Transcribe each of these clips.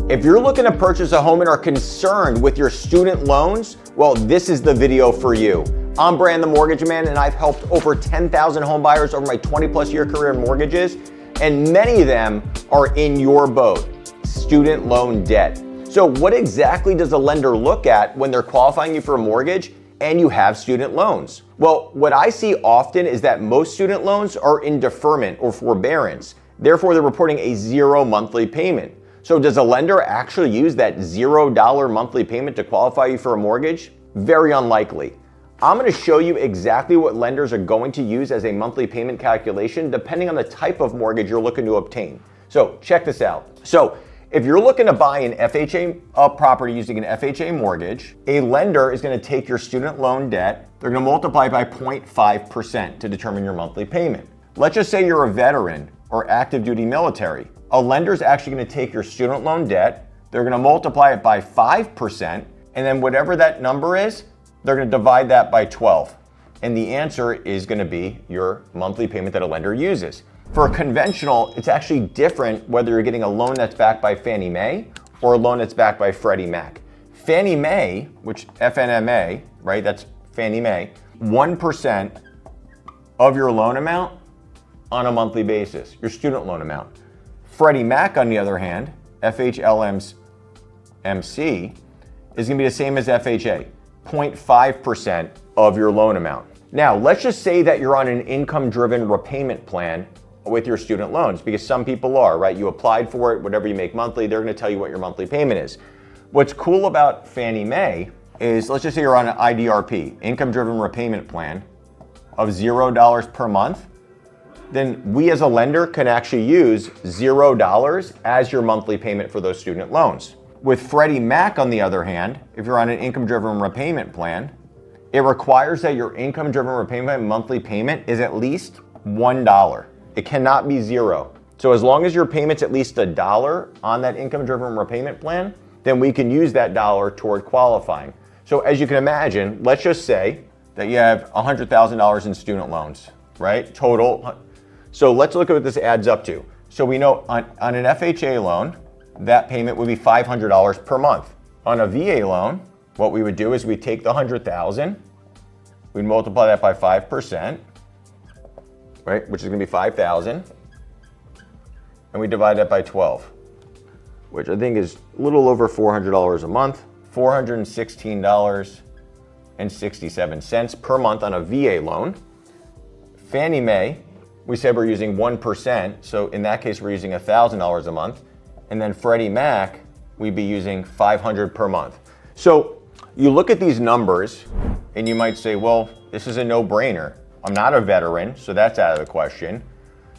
If you're looking to purchase a home and are concerned with your student loans, well, this is the video for you. I'm Brand the Mortgage Man, and I've helped over 10,000 home buyers over my 20+ year career in mortgages, and many of them are in your boat, student loan debt. So what exactly does a lender look at when they're qualifying you for a mortgage and you have student loans? Well, what I see often is that most student loans are in deferment or forbearance. Therefore, they're reporting a 0 monthly payment. So does a lender actually use that $0 monthly payment to qualify you for a mortgage? Very unlikely. I'm going to show you exactly what lenders are going to use as a monthly payment calculation depending on the type of mortgage you're looking to obtain. So check this out. So if you're looking to buy an FHA property using an FHA mortgage, a lender is going to take your student loan debt, they're going to multiply by 0.5% to determine your monthly payment. Let's just say you're a veteran or active duty military. A lender is actually going to take your student loan debt, they're going to multiply it by 5%, and then whatever that number is, they're going to divide that by 12. And the answer is going to be your monthly payment that a lender uses. For a conventional, it's actually different whether you're getting a loan that's backed by Fannie Mae or a loan that's backed by Freddie Mac. Fannie Mae, which FNMA, right, that's Fannie Mae, 1% of your loan amount on a monthly basis, your student loan amount. Freddie Mac, on the other hand, FHLMC, is going to be the same as FHA, 0.5% of your loan amount. Now, let's just say that you're on an income-driven repayment plan with your student loans, because some people are, right? You applied for it, whatever you make monthly, they're going to tell you what your monthly payment is. What's cool about Fannie Mae is, let's just say you're on an IDRP, income-driven repayment plan of $0 per month, then we as a lender can actually use $0 as your monthly payment for those student loans. With Freddie Mac, on the other hand, if you're on an income-driven repayment plan, it requires that your income-driven repayment monthly payment is at least $1. It cannot be 0. So as long as your payment's at least $1 on that income-driven repayment plan, then we can use that dollar toward qualifying. So as you can imagine, let's just say that you have $100,000 in student loans, right? Total. So let's look at what this adds up to. So we know on an FHA loan, that payment would be $500 per month. On a VA loan, what we would do is we take the $100,000, we'd multiply that by 5%, right, which is going to be $5,000, and we divide that by 12, which I think is a little over $400 a month, $416.67 per month on a VA loan. Fannie Mae, we said we're using 1%, so in that case we're using $1,000 a month, and then Freddie Mac, we'd be using $500 per month. So you look at these numbers and you might say, well, this is a no-brainer. I'm not a veteran, so that's out of the question.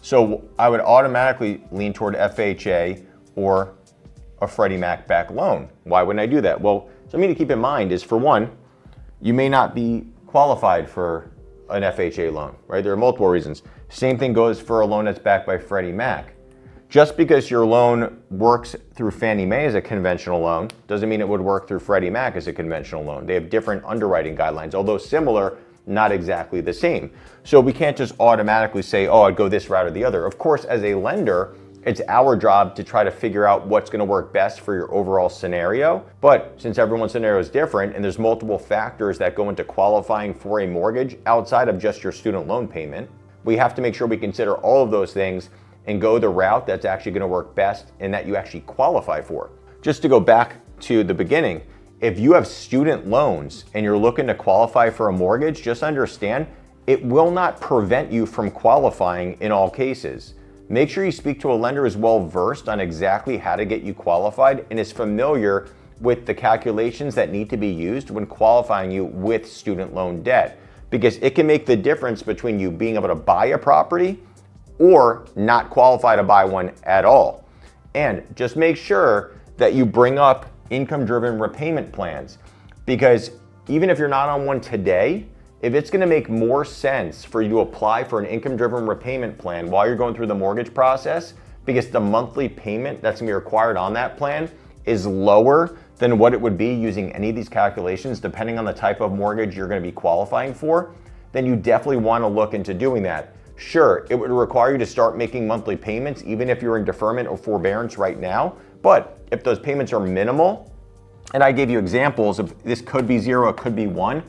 So I would automatically lean toward FHA or a Freddie Mac backed loan. Why wouldn't I do that? Well, something to keep in mind is, for one, you may not be qualified for an FHA loan, right? There are multiple reasons. Same thing goes for a loan that's backed by Freddie Mac. Just because your loan works through Fannie Mae as a conventional loan doesn't mean it would work through Freddie Mac as a conventional loan. They have different underwriting guidelines, although similar, not exactly the same. So we can't just automatically say, oh, I'd go this route or the other. Of course, as a lender, it's our job to try to figure out what's going to work best for your overall scenario. But since everyone's scenario is different and there's multiple factors that go into qualifying for a mortgage outside of just your student loan payment, we have to make sure we consider all of those things and go the route that's actually going to work best and that you actually qualify for. Just to go back to the beginning, if you have student loans and you're looking to qualify for a mortgage, just understand it will not prevent you from qualifying in all cases. Make sure you speak to a lender who's well versed on exactly how to get you qualified and is familiar with the calculations that need to be used when qualifying you with student loan debt, because it can make the difference between you being able to buy a property or not qualify to buy one at all. And just make sure that you bring up income-driven repayment plans, because even if you're not on one today, if it's going to make more sense for you to apply for an income-driven repayment plan while you're going through the mortgage process, because the monthly payment that's going to be required on that plan is lower than what it would be using any of these calculations, depending on the type of mortgage you're going to be qualifying for, then you definitely want to look into doing that. Sure, it would require you to start making monthly payments even if you're in deferment or forbearance right now, but if those payments are minimal, and I gave you examples of this could be 0, it could be 1.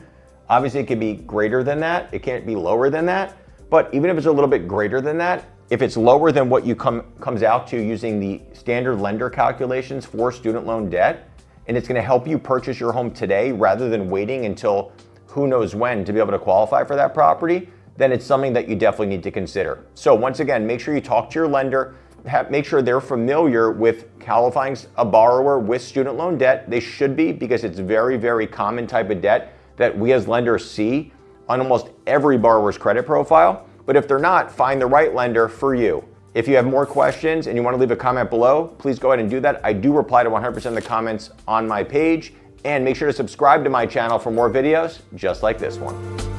Obviously, it could be greater than that. It can't be lower than that. But even if it's a little bit greater than that, if it's lower than what you comes out to using the standard lender calculations for student loan debt, and it's going to help you purchase your home today rather than waiting until who knows when to be able to qualify for that property, then it's something that you definitely need to consider. So once again, make sure you talk to your lender, make sure they're familiar with qualifying a borrower with student loan debt. They should be, because it's very, very common type of debt that we as lenders see on almost every borrower's credit profile. But if they're not, find the right lender for you. If you have more questions and you want to leave a comment below, please go ahead and do that. I do reply to 100% of the comments on my page, and make sure to subscribe to my channel for more videos just like this one.